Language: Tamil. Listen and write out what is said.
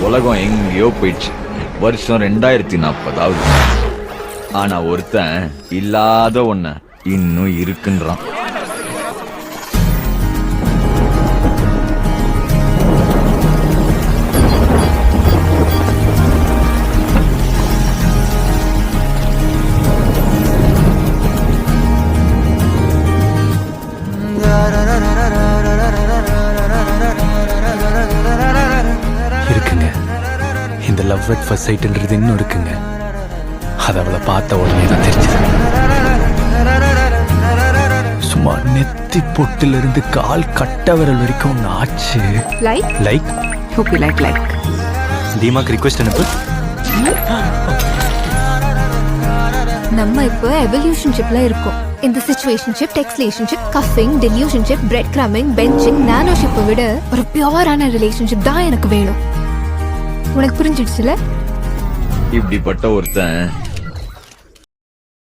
உலகம் எங்கேயோ போயிடுச்சு. வருஷம் 2040 ஆகுது. ஆனா ஒருத்தன் இல்லாத ஒண்ண இன்னும் இருக்குன்றான். இருக்குங்க, இந்த லவ் அட் ஃபர்ஸ்ட் சைட்ன்றது இன்னும் இருக்குங்க. அது அவளை பார்த்த உடனே தான் தெரிஞ்சது. சும்மா நெத்தி பொட்டுல இருந்து கால் கட்ட விரல் வரைக்கும் ஒன்று ஆச்சு. Like like hope you like தீமாக்கு ரிக்வெஸ்ட் அனுப்பு. நம்ம இப்போ எவல்யூஷன்ஷிப்ல இருக்கோம். இந்த சிச்சுவேஷன்ஷிப், டெக்ஸ்லேஷன்ஷிப், cuffing, delusionship, breadcrumbing, benching, நானோஷிப்பை விட ஒரு பியூரான ரிலேஷன்ஷிப் தான் எனக்கு வேணும். உனக்கு புரிஞ்சிடுச்சுல? இப்படிப்பட்ட ஒருத்தன்